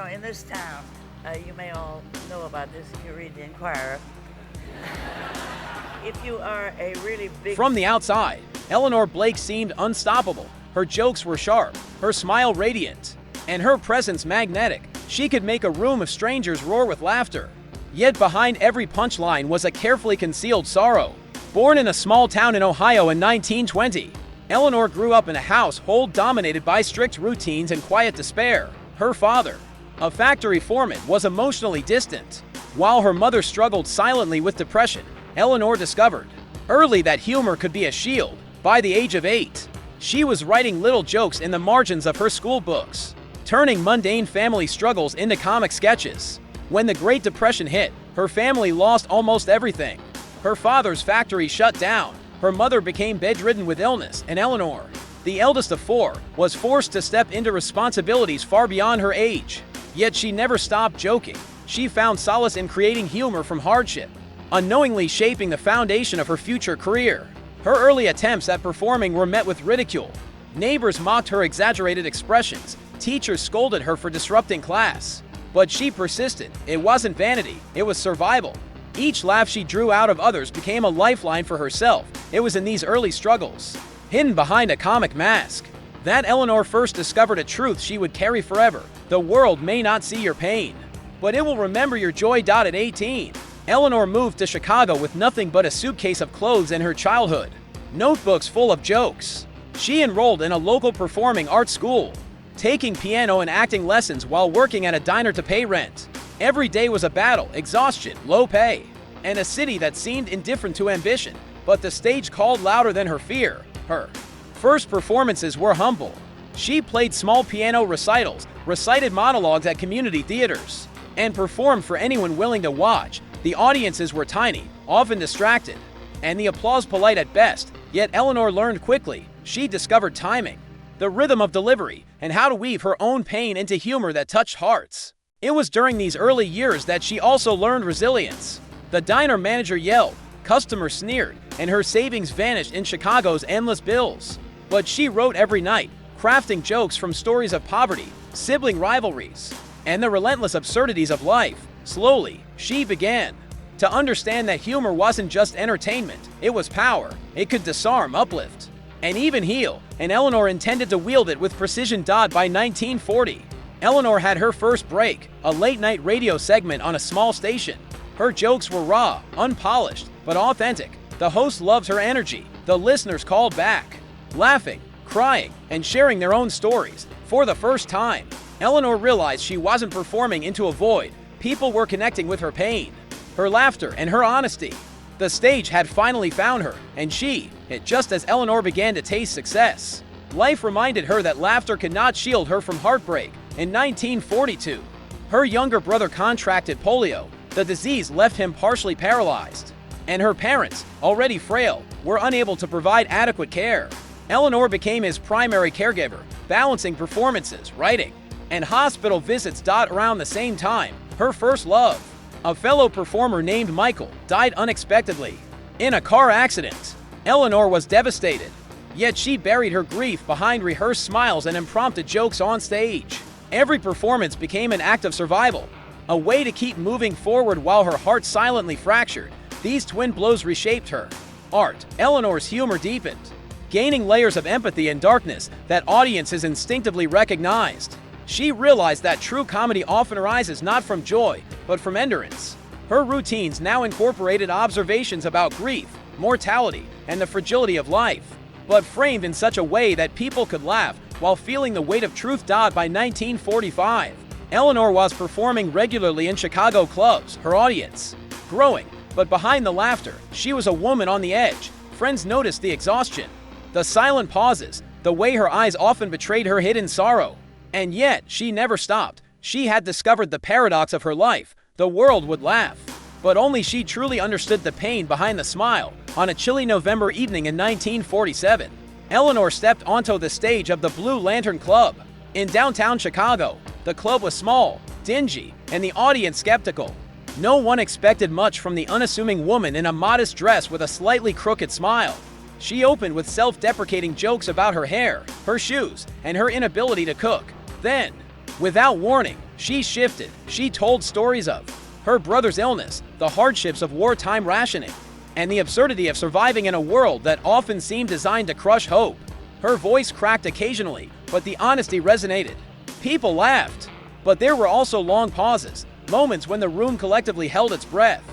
in this town, you may all know about this if you read the Inquirer. If you are a really big... From the outside, Eleanor Blake seemed unstoppable. Her jokes were sharp, her smile radiant, and her presence magnetic. She could make a room of strangers roar with laughter. Yet behind every punchline was a carefully concealed sorrow. Born in a small town in Ohio in 1920, Eleanor grew up in a household dominated by strict routines and quiet despair. Her father, a factory foreman, was emotionally distant. While her mother struggled silently with depression, Eleanor discovered early that humor could be a shield. By the age of 8, she was writing little jokes in the margins of her school books, turning mundane family struggles into comic sketches. When the Great Depression hit, her family lost almost everything. Her father's factory shut down, her mother became bedridden with illness, and Eleanor, the eldest of 4, was forced to step into responsibilities far beyond her age. Yet she never stopped joking. She found solace in creating humor from hardship, unknowingly shaping the foundation of her future career. Her early attempts at performing were met with ridicule. Neighbors mocked her exaggerated expressions. Teachers scolded her for disrupting class. But she persisted. It wasn't vanity, it was survival. Each laugh she drew out of others became a lifeline for herself. It was in these early struggles, hidden behind a comic mask, that Eleanor first discovered a truth she would carry forever. The world may not see your pain, but it will remember your joy. At 18, Eleanor moved to Chicago with nothing but a suitcase of clothes and her childhood notebooks full of jokes. She enrolled in a local performing arts school, taking piano and acting lessons while working at a diner to pay rent. Every day was a battle, exhaustion, low pay, and a city that seemed indifferent to ambition. But the stage called louder than her fear. Her first performances were humble. She played small piano recitals, recited monologues at community theaters, and performed for anyone willing to watch. The audiences were tiny, often distracted, and the applause polite at best. Yet Eleanor learned quickly. She discovered timing, the rhythm of delivery, and how to weave her own pain into humor that touched hearts. It was during these early years that she also learned resilience. The diner manager yelled, customers sneered, and her savings vanished in Chicago's endless bills. But she wrote every night, crafting jokes from stories of poverty, sibling rivalries, and the relentless absurdities of life. Slowly, she began to understand that humor wasn't just entertainment, it was power. It could disarm, uplift, and even heal, and Eleanor intended to wield it with precision. By 1940, Eleanor had her first break, a late-night radio segment on a small station. Her jokes were raw, unpolished, but authentic. The host loved her energy. The listeners called back, laughing, crying, and sharing their own stories. For the first time, Eleanor realized she wasn't performing into a void. People were connecting with her pain, her laughter, and her honesty. The stage had finally found her, and she hit just as Eleanor began to taste success. Life reminded her that laughter could not shield her from heartbreak. In 1942, her younger brother contracted polio. The disease left him partially paralyzed, and her parents, already frail, were unable to provide adequate care. Eleanor became his primary caregiver, balancing performances, writing, and hospital visits. Around the same time, her first love, a fellow performer named Michael, died unexpectedly in a car accident. Eleanor was devastated, yet she buried her grief behind rehearsed smiles and impromptu jokes on stage. Every performance became an act of survival, a way to keep moving forward while her heart silently fractured. These twin blows reshaped her art. Eleanor's humor deepened, gaining layers of empathy and darkness that audiences instinctively recognized. She realized that true comedy often arises not from joy, but from endurance. Her routines now incorporated observations about grief, mortality, and the fragility of life, but framed in such a way that people could laugh while feeling the weight of truth. By 1945, Eleanor was performing regularly in Chicago clubs, her audience growing. But behind the laughter, she was a woman on the edge. Friends noticed the exhaustion, the silent pauses, the way her eyes often betrayed her hidden sorrow. And yet, she never stopped. She had discovered the paradox of her life. The world would laugh, but only she truly understood the pain behind the smile. On a chilly November evening in 1947, Eleanor stepped onto the stage of the Blue Lantern Club in downtown Chicago. The club was small, dingy, and the audience skeptical. No one expected much from the unassuming woman in a modest dress with a slightly crooked smile. She opened with self-deprecating jokes about her hair, her shoes, and her inability to cook. Then, without warning, She shifted. She told stories of her brother's illness, the hardships of wartime rationing, and the absurdity of surviving in a world that often seemed designed to crush hope. Her voice cracked occasionally, but the honesty resonated. People laughed, but there were also long pauses, moments when the room collectively held its breath.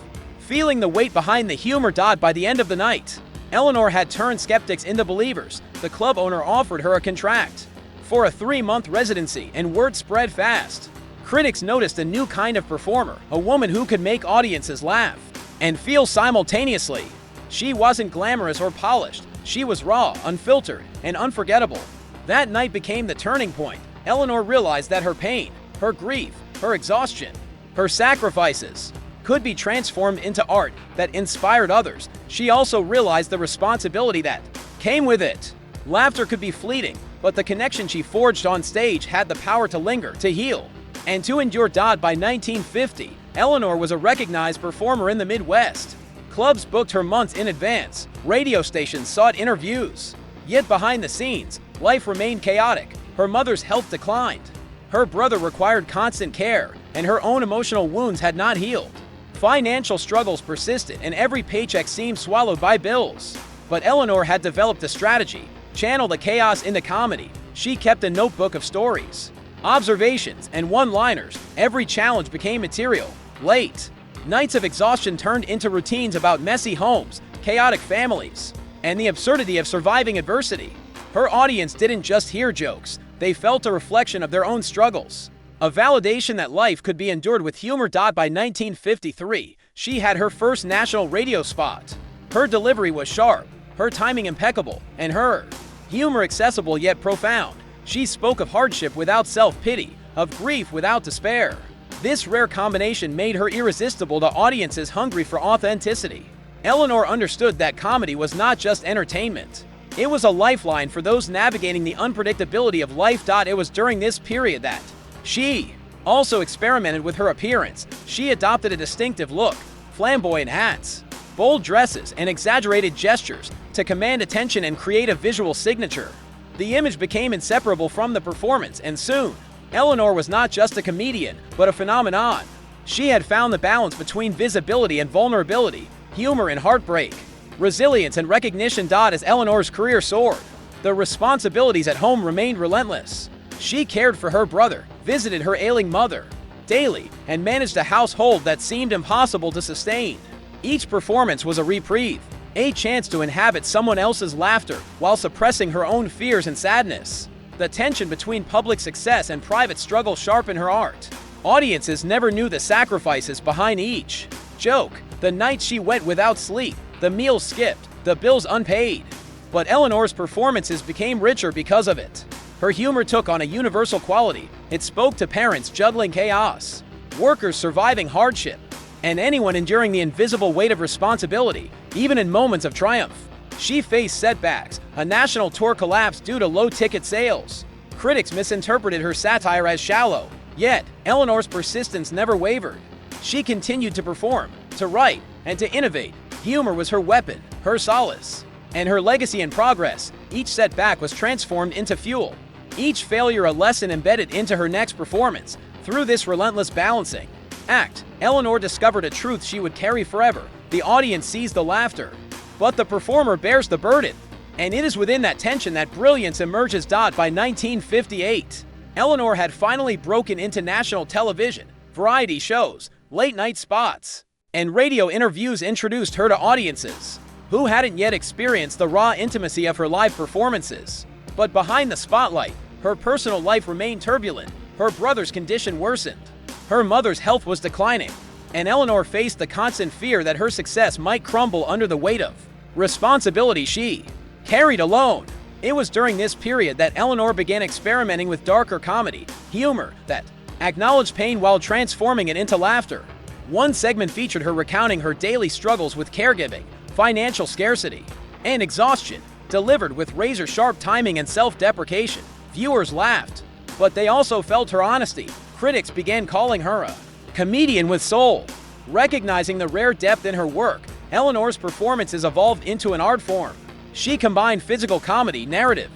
Feeling the weight behind the humor. By the end of the night, Eleanor had turned skeptics into believers. The club owner offered her a contract for a 3-month residency, and word spread fast. Critics noticed a new kind of performer, a woman who could make audiences laugh and feel simultaneously. She wasn't glamorous or polished. She was raw, unfiltered, and unforgettable. That night became the turning point. Eleanor realized that her pain, her grief, her exhaustion, her sacrifices could be transformed into art that inspired others. She also realized the responsibility that came with it. Laughter could be fleeting, but the connection she forged on stage had the power to linger, to heal, and to endure. By 1950, Eleanor was a recognized performer in the Midwest. Clubs booked her months in advance. Radio stations sought interviews. Yet behind the scenes, life remained chaotic. Her mother's health declined. Her brother required constant care, and her own emotional wounds had not healed. Financial struggles persisted, and every paycheck seemed swallowed by bills. But Eleanor had developed a strategy: channel the chaos into comedy. She kept a notebook of stories, observations, and one-liners. Every challenge became material. Late nights of exhaustion turned into routines about messy homes, chaotic families, and the absurdity of surviving adversity. Her audience didn't just hear jokes, they felt a reflection of their own struggles, a validation that life could be endured with humor. By 1953, she had her first national radio spot. Her delivery was sharp, her timing impeccable, and her humor accessible yet profound. She spoke of hardship without self-pity, of grief without despair. This rare combination made her irresistible to audiences hungry for authenticity. Eleanor understood that comedy was not just entertainment. It was a lifeline for those navigating the unpredictability of life. It was during this period that she also experimented with her appearance. She adopted a distinctive look, flamboyant hats, bold dresses, and exaggerated gestures to command attention and create a visual signature. The image became inseparable from the performance, and soon, Eleanor was not just a comedian, but a phenomenon. She had found the balance between visibility and vulnerability, humor and heartbreak, resilience and recognition. As Eleanor's career soared, the responsibilities at home remained relentless. She cared for her brother, visited her ailing mother daily, and managed a household that seemed impossible to sustain. Each performance was a reprieve, a chance to inhabit someone else's laughter while suppressing her own fears and sadness. The tension between public success and private struggle sharpened her art. Audiences never knew the sacrifices behind each joke. The nights she went without sleep, the meals skipped, the bills unpaid. But Eleanor's performances became richer because of it. Her humor took on a universal quality. It spoke to parents juggling chaos, workers surviving hardship, and anyone enduring the invisible weight of responsibility, even in moments of triumph. She faced setbacks. A national tour collapsed due to low ticket sales. Critics misinterpreted her satire as shallow. Yet, Eleanor's persistence never wavered. She continued to perform, to write, and to innovate. Humor was her weapon, her solace, and her legacy and progress. Each setback was transformed into fuel, each failure a lesson embedded into her next performance. Through this relentless balancing act, Eleanor discovered a truth she would carry forever. The audience sees the laughter, but the performer bears the burden. And it is within that tension that brilliance emerges. By 1958, Eleanor had finally broken into national television. Variety shows, late-night spots, and radio interviews introduced her to audiences who hadn't yet experienced the raw intimacy of her live performances. But behind the spotlight, her personal life remained turbulent. Her brother's condition worsened. Her mother's health was declining, and Eleanor faced the constant fear that her success might crumble under the weight of responsibility she carried alone. It was during this period that Eleanor began experimenting with darker comedy, humor that acknowledged pain while transforming it into laughter. One segment featured her recounting her daily struggles with caregiving, financial scarcity, and exhaustion, delivered with razor-sharp timing and self-deprecation. Viewers laughed, but they also felt her honesty. Critics began calling her a comedian with soul. Recognizing the rare depth in her work, Eleanor's performances evolved into an art form. She combined physical comedy, narrative,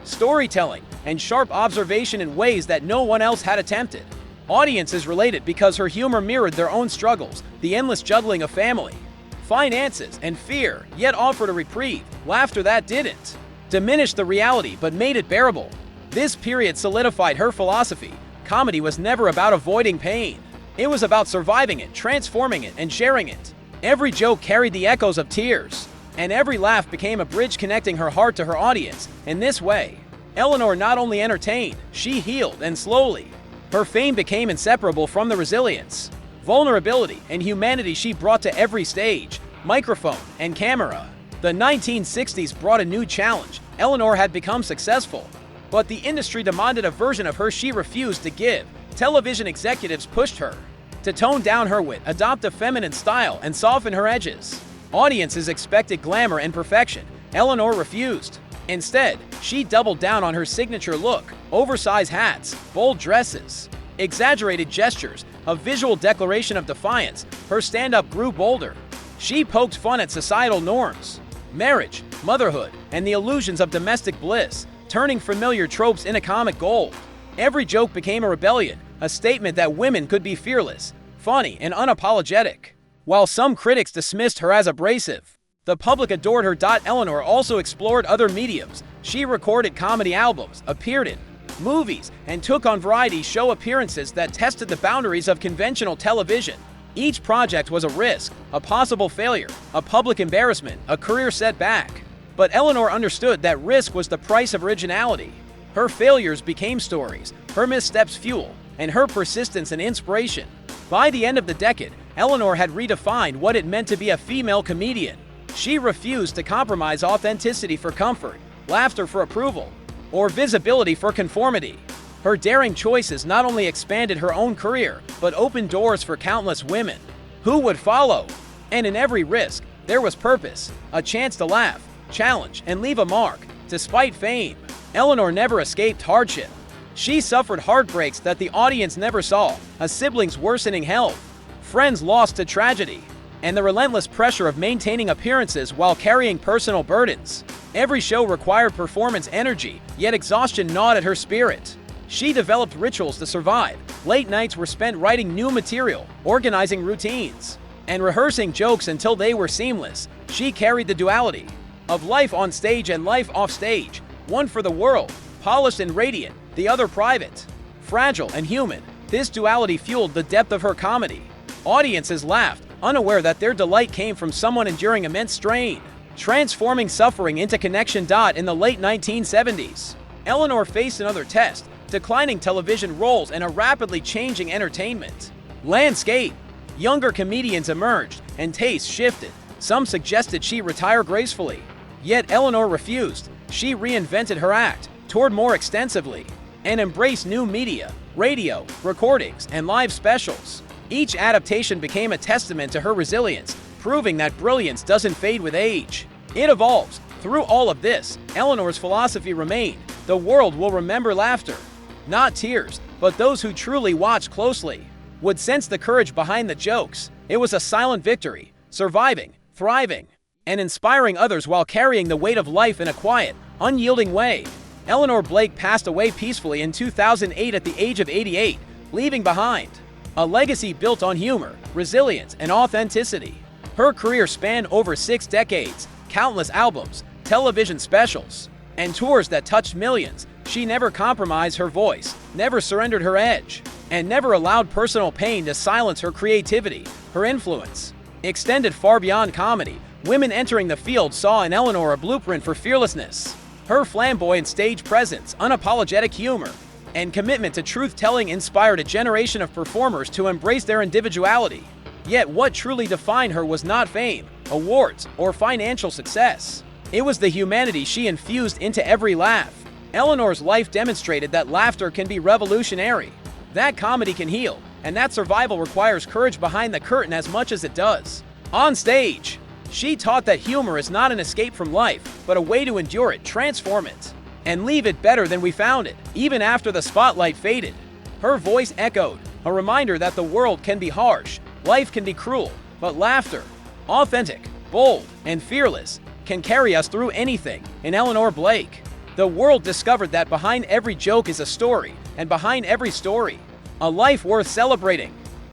storytelling, and sharp observation in ways that no one else had attempted. Audiences related because her humor mirrored their own struggles, the endless juggling of family, finances, and fear, yet offered a reprieve, laughter that didn't diminish the reality but made it bearable. This period solidified her philosophy. Comedy was never about avoiding pain. It was about surviving it, transforming it, and sharing it. Every joke carried the echoes of tears, and every laugh became a bridge connecting her heart to her audience. In this way, Eleanor not only entertained, she healed, and slowly, her fame became inseparable from the resilience, vulnerability, and humanity she brought to every stage, microphone, and camera. The 1960s brought a new challenge. Eleanor had become successful, but the industry demanded a version of her she refused to give. Television executives pushed her to tone down her wit, adopt a feminine style, and soften her edges. Audiences expected glamour and perfection. Eleanor refused. Instead, she doubled down on her signature look: oversized hats, bold dresses, exaggerated gestures, a visual declaration of defiance. Her stand-up grew bolder. She poked fun at societal norms, marriage, motherhood, and the illusions of domestic bliss, turning familiar tropes into comic gold. Every joke became a rebellion, a statement that women could be fearless, funny, and unapologetic. While some critics dismissed her as abrasive, the public adored her. Eleanor also explored other mediums. She recorded comedy albums, appeared in movies, and took on variety show appearances that tested the boundaries of conventional television. Each project was a risk, a possible failure, a public embarrassment, a career setback. But Eleanor understood that risk was the price of originality. Her failures became stories, her missteps fuel, and her persistence an inspiration. By the end of the decade, Eleanor had redefined what it meant to be a female comedian. She refused to compromise authenticity for comfort, laughter for approval, or visibility for conformity. Her daring choices not only expanded her own career, but opened doors for countless women who would follow. And in every risk, there was purpose, a chance to laugh, challenge, and leave a mark. Despite fame, Eleanor never escaped hardship. She suffered heartbreaks that the audience never saw, a sibling's worsening health, friends lost to tragedy, and the relentless pressure of maintaining appearances while carrying personal burdens. Every show required performance energy, yet exhaustion gnawed at her spirit. She developed rituals to survive. Late nights were spent writing new material, organizing routines, and rehearsing jokes until they were seamless. She carried the duality of life on stage and life off stage, one for the world, polished and radiant, the other private, fragile and human. This duality fueled the depth of her comedy. Audiences laughed, unaware that their delight came from someone enduring immense strain, transforming suffering into connection. In the late 1970s, Eleanor faced another test: declining television roles and a rapidly changing entertainment landscape. Younger comedians emerged, and tastes shifted. Some suggested she retire gracefully. Yet Eleanor refused. She reinvented her act, toured more extensively, and embraced new media, radio, recordings, and live specials. Each adaptation became a testament to her resilience, proving that brilliance doesn't fade with age. It evolves. Through all of this, Eleanor's philosophy remained: the world will remember laughter, not tears, but those who truly watch closely would sense the courage behind the jokes. It was a silent victory, surviving, thriving, and inspiring others while carrying the weight of life in a quiet, unyielding way. Eleanor Blake passed away peacefully in 2008 at the age of 88, leaving behind a legacy built on humor, resilience, and authenticity. Her career spanned over 6 decades, countless albums, television specials, and tours that touched millions. She never compromised her voice, never surrendered her edge, and never allowed personal pain to silence her creativity. Her influence extended far beyond comedy. Women entering the field saw in Eleanor a blueprint for fearlessness. Her flamboyant stage presence, unapologetic humor, and commitment to truth-telling inspired a generation of performers to embrace their individuality. Yet what truly defined her was not fame, awards, or financial success. It was the humanity she infused into every laugh. Eleanor's life demonstrated that laughter can be revolutionary, that comedy can heal, and that survival requires courage behind the curtain as much as it does on stage. She taught that humor is not an escape from life, but a way to endure it, transform it, and leave it better than we found it, even after the spotlight faded. Her voice echoed, a reminder that the world can be harsh, life can be cruel, but laughter, authentic, bold, and fearless, can carry us through anything. In Eleanor Blake, the world discovered that behind every joke is a story, and behind every story, A life worth celebrating.